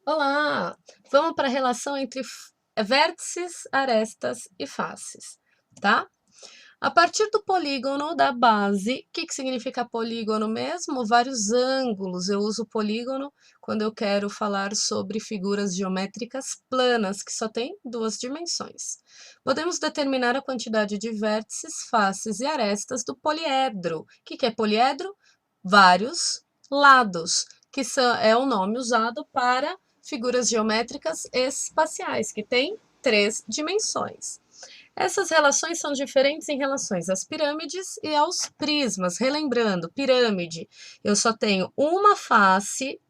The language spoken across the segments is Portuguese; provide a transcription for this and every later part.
Olá! Vamos para a relação entre vértices, arestas e faces, tá? A partir do polígono da base, o que significa polígono mesmo? Vários ângulos. Eu uso polígono quando eu quero falar sobre figuras geométricas planas, que só tem duas dimensões. Podemos determinar a quantidade de vértices, faces e arestas do poliedro. O que é poliedro? Vários lados, que é o nome usado para figuras geométricas espaciais, que tem três dimensões. Essas relações são diferentes em relações às pirâmides e aos prismas. Relembrando, pirâmide, eu só tenho uma face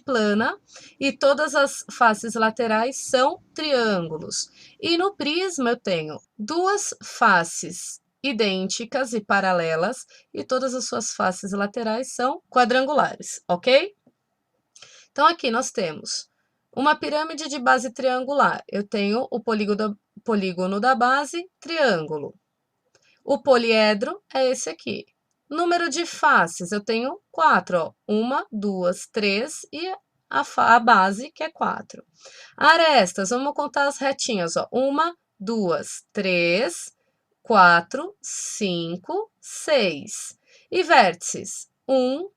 plana e todas as faces laterais são triângulos. E no prisma eu tenho duas faces idênticas e paralelas e todas as suas faces laterais são quadrangulares, ok? Então aqui nós temos uma pirâmide de base triangular. Eu tenho o polígono da base, triângulo. O poliedro é esse aqui. Número de faces, eu tenho 4, ó. 1, 2, 3 e a base, que é 4. Arestas, vamos contar as retinhas, ó. 1, 2, 3, 4, 5, 6. E vértices, 1,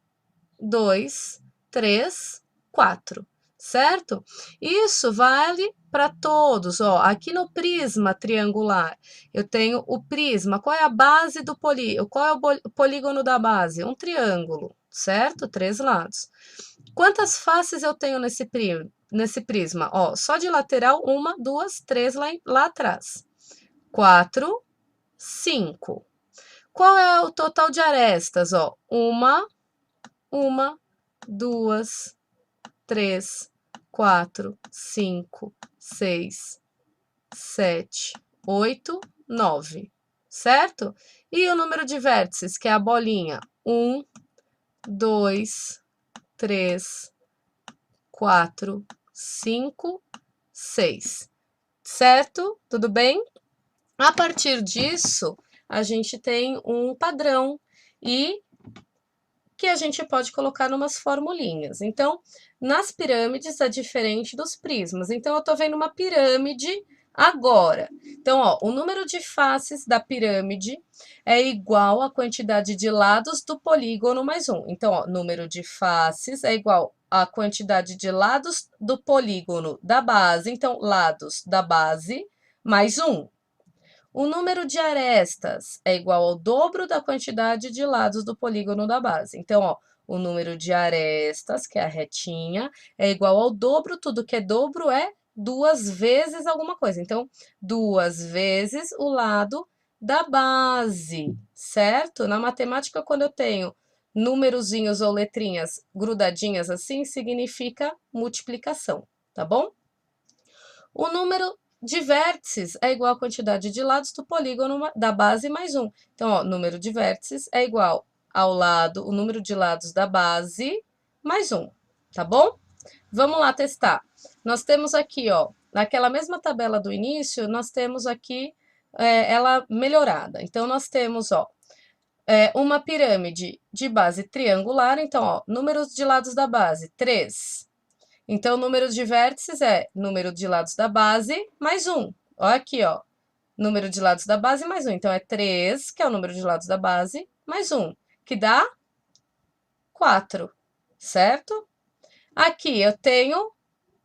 2, 3, 4, certo? Isso vale para todos, ó. Aqui no prisma triangular, eu tenho o prisma. Qual é a base do polígono? Qual é o polígono da base? Um triângulo, certo? 3 lados. Quantas faces eu tenho nesse prisma? Ó, só de lateral, 1, 2, 3 lá atrás. 4, 5. Qual é o total de arestas? Ó, uma, 2, 3, 4, 5, 6, 7, 8, 9, certo? E o número de vértices, que é a bolinha? 1, 2, 3, 4, 5, 6, certo? Tudo bem? A partir disso, a gente tem um padrão e que a gente pode colocar numas formulinhas. Então, nas pirâmides é diferente dos prismas. Então, eu estou vendo uma pirâmide agora. Então, ó, o número de faces da pirâmide é igual à quantidade de lados do polígono mais um. Então, ó, número de faces é igual à quantidade de lados do polígono da base. Então, lados da base mais um. O número de arestas é igual ao dobro da quantidade de lados do polígono da base. Então, ó, o número de arestas, que é a retinha, é igual ao dobro, tudo que é dobro é 2 vezes alguma coisa. Então, 2 vezes o lado da base, certo? Na matemática, quando eu tenho númerozinhos ou letrinhas grudadinhas assim, significa multiplicação, tá bom? O número de vértices é igual à quantidade de lados do polígono da base mais um. Então, ó, número de vértices é igual ao lado, o número de lados da base mais um, tá bom? Vamos lá testar. Nós temos aqui, ó, naquela mesma tabela do início, nós temos aqui ela melhorada. Então, nós temos, ó, uma pirâmide de base triangular. Então, ó, números de lados da base, 3. Então, o número de vértices é número de lados da base mais um. Olha aqui, ó. Número de lados da base mais um. Então, é 3, que é o número de lados da base, mais um, que dá 4, certo? Aqui eu tenho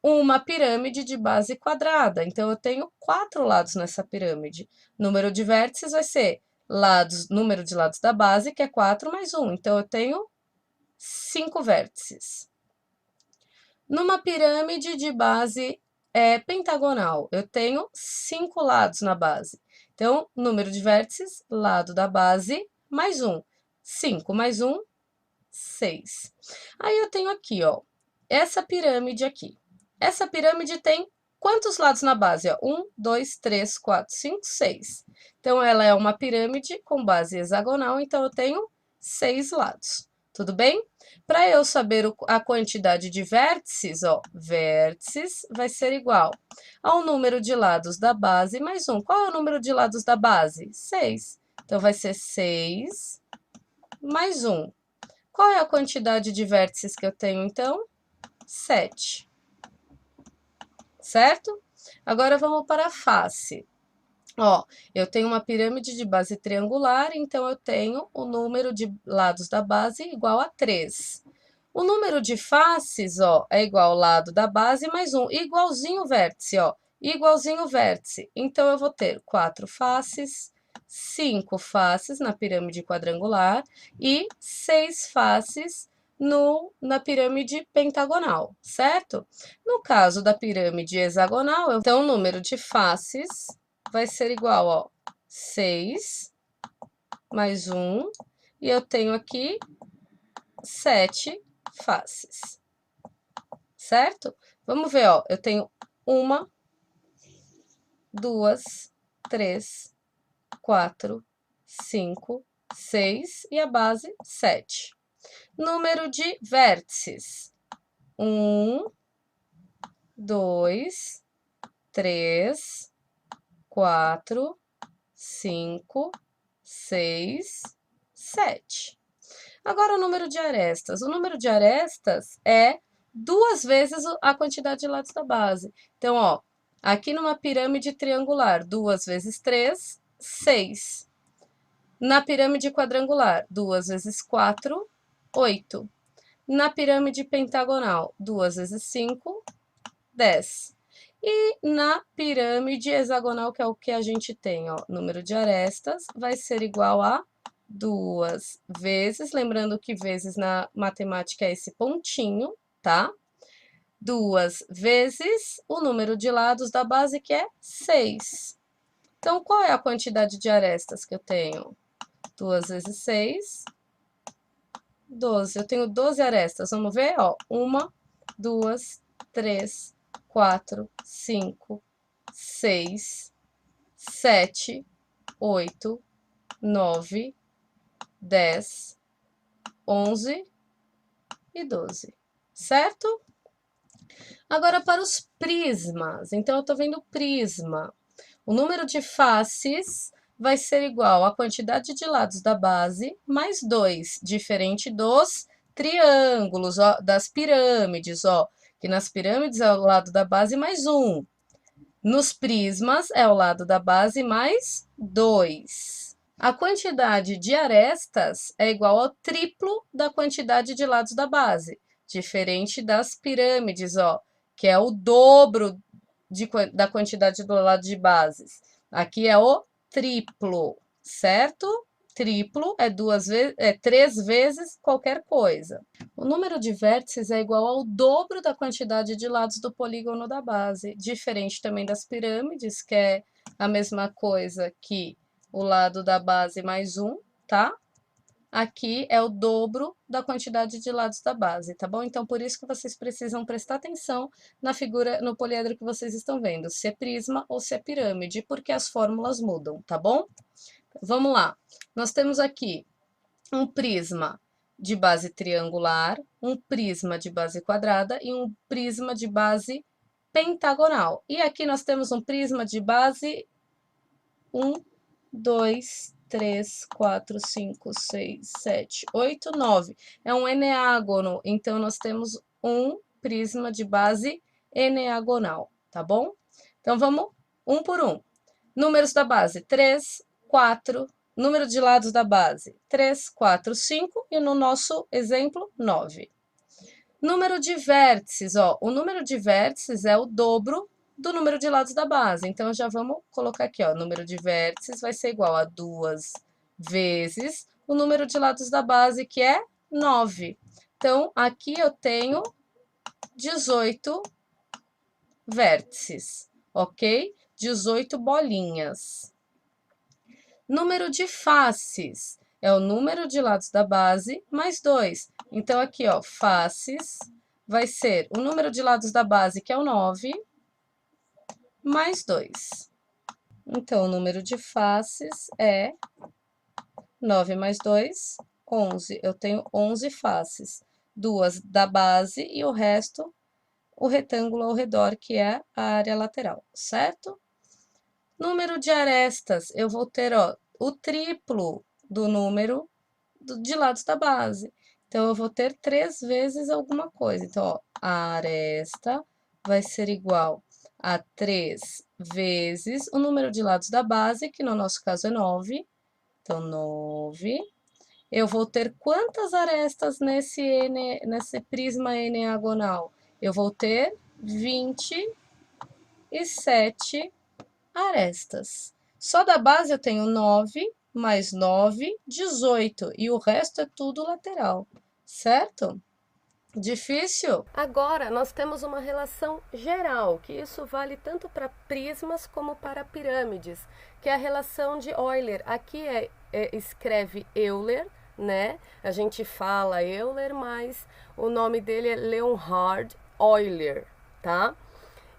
uma pirâmide de base quadrada. Então, eu tenho 4 lados nessa pirâmide. Número de vértices vai ser número de lados da base, que é 4 mais um. Então, eu tenho 5 vértices. Numa pirâmide de base pentagonal, eu tenho 5 lados na base. Então, número de vértices, lado da base, mais um. 5 mais 1, 6. Aí eu tenho aqui, ó, essa pirâmide aqui. Essa pirâmide tem quantos lados na base? 1, 2, 3, 4, 5, 6. Então, ela é uma pirâmide com base hexagonal, então eu tenho 6 lados. Tudo bem? Para eu saber a quantidade de vértices, ó, vértices vai ser igual ao número de lados da base mais um. Qual é o número de lados da base? 6. Então, vai ser 6 mais 1. Qual é a quantidade de vértices que eu tenho, então? 7. Certo? Agora vamos para a face. Ó, eu tenho uma pirâmide de base triangular, então eu tenho o número de lados da base igual a 3. O número de faces, ó, é igual ao lado da base mais 1, igualzinho o vértice, ó, igualzinho o vértice. Então, eu vou ter 4 faces, 5 faces na pirâmide quadrangular e 6 faces na pirâmide pentagonal, certo? No caso da pirâmide hexagonal, então o número de faces vai ser igual, ó, 6 mais 1, e eu tenho aqui 7 faces, certo? Vamos ver, ó, eu tenho 1, 2, 3, 4, 5, 6 e a base 7. Número de vértices: 1, 2, 3, 4, 5, 6, 7. Agora, o número de arestas. O número de arestas é 2 vezes a quantidade de lados da base. Então, ó, aqui numa pirâmide triangular, 2 vezes 3, 6. Na pirâmide quadrangular, 2 vezes 4, 8. Na pirâmide pentagonal, 2 vezes 5, 10. E na pirâmide hexagonal, que é o que a gente tem, ó, número de arestas vai ser igual a 2 vezes, lembrando que vezes na matemática é esse pontinho, tá? 2 vezes o número de lados da base, que é 6. Então, qual é a quantidade de arestas que eu tenho? 2 vezes 6, 12. Eu tenho 12 arestas. Vamos ver? Ó, 1, 2, 3, 4, 5, 6, 7, 8, 9, 10, 11 e 12, certo? Agora, para os prismas. Então, eu estou vendo prisma. O número de faces vai ser igual à quantidade de lados da base mais 2, diferente dos triângulos, ó, das pirâmides, ó, que nas pirâmides é o lado da base mais 1. Nos prismas é o lado da base mais 2. A quantidade de arestas é igual ao triplo da quantidade de lados da base, diferente das pirâmides, ó, que é o dobro da quantidade do lado de bases. Aqui é o triplo, certo? Triplo é 3 vezes qualquer coisa. O número de vértices é igual ao dobro da quantidade de lados do polígono da base, diferente também das pirâmides, que é a mesma coisa que o lado da base mais 1, tá? Aqui é o dobro da quantidade de lados da base, tá bom? Então, por isso que vocês precisam prestar atenção na figura, no poliedro que vocês estão vendo, se é prisma ou se é pirâmide, porque as fórmulas mudam, tá bom? Vamos lá. Nós temos aqui um prisma de base triangular, um prisma de base quadrada e um prisma de base pentagonal. E aqui nós temos um prisma de base 1, 2, 3, 4, 5, 6, 7, 8, 9. É um eneágono, então nós temos um prisma de base eneagonal, tá bom? Então vamos um por um. Números da base: 3, 4. Número de lados da base: 3, 4, 5. E no nosso exemplo, 9. Número de vértices, ó. O número de vértices é o dobro do número de lados da base. Então, já vamos colocar aqui, ó. O número de vértices vai ser igual a 2 vezes o número de lados da base, que é 9. Então, aqui eu tenho 18 vértices, ok? 18 bolinhas. Número de faces é o número de lados da base mais 2. Então, aqui, ó, faces vai ser o número de lados da base, que é o 9, mais 2. Então, o número de faces é 9 mais 2, 11. Eu tenho 11 faces, 2 da base e o resto, o retângulo ao redor, que é a área lateral, certo? Número de arestas, eu vou ter, ó, o triplo do número de lados da base. Então, eu vou ter 3 vezes alguma coisa. Então, ó, a aresta vai ser igual a 3 vezes o número de lados da base, que no nosso caso é 9. Então, 9. Eu vou ter quantas arestas nesse prisma eneagonal? Eu vou ter 27 arestas. Só da base eu tenho 9 mais 9, 18. E o resto é tudo lateral, certo? Difícil? Agora, nós temos uma relação geral, que isso vale tanto para prismas como para pirâmides, que é a relação de Euler. Aqui escreve Euler, né? A gente fala Euler, mas o nome dele é Leonhard Euler, tá?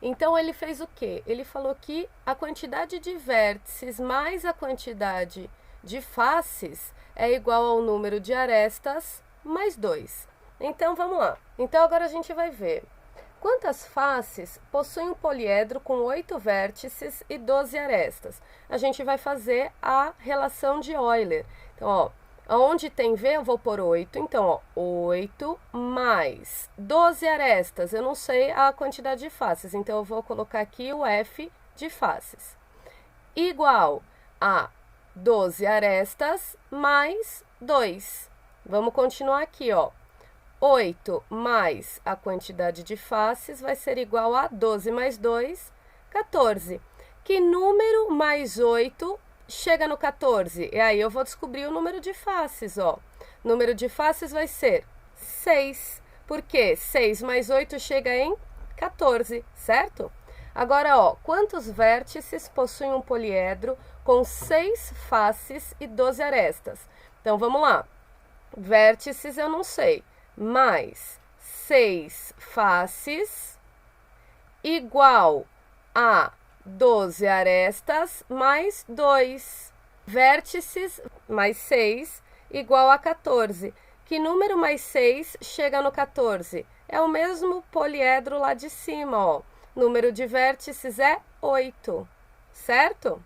Então ele fez o quê? Ele falou que a quantidade de vértices mais a quantidade de faces é igual ao número de arestas mais 2. Então vamos lá. Então agora a gente vai ver. Quantas faces possui um poliedro com 8 vértices e 12 arestas? A gente vai fazer a relação de Euler. Então, ó, onde tem V eu vou por 8. Então, ó, 8 mais 12 arestas. Eu não sei a quantidade de faces, então eu vou colocar aqui o F de faces. Igual a 12 arestas mais 2. Vamos continuar aqui, ó. 8 mais a quantidade de faces vai ser igual a 12 mais 2, 14. Que número mais 8 chega no 14? E aí eu vou descobrir o número de faces, ó. Número de faces vai ser 6. Por quê? 6 mais 8 chega em 14, certo? Agora, ó, quantos vértices possui um poliedro com 6 faces e 12 arestas? Então, vamos lá. Vértices eu não sei. Mais 6 faces igual a 12 arestas mais 2. Vértices mais 6 igual a 14. Que número mais 6 chega no 14? É o mesmo poliedro lá de cima, ó. Número de vértices é 8, certo?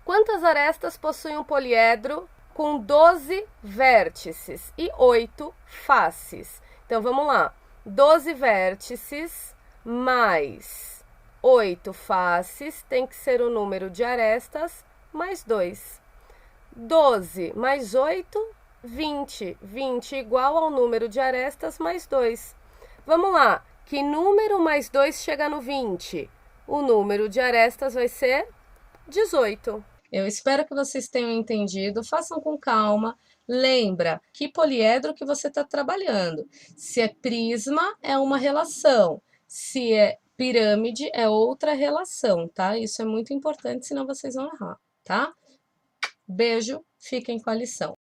Quantas arestas possui um poliedro com 12 vértices e 8 faces? Então, vamos lá. 12 vértices mais 8 faces tem que ser o número de arestas mais 2. 12 mais 8, 20. 20 igual ao número de arestas mais 2. Vamos lá. Que número mais 2 chega no 20? O número de arestas vai ser 18. Eu espero que vocês tenham entendido. Façam com calma. Lembra que poliedro que você está trabalhando. Se é prisma, é uma relação. Se é pirâmide, é outra relação, tá? Isso é muito importante, senão vocês vão errar, tá? Beijo, fiquem com a lição.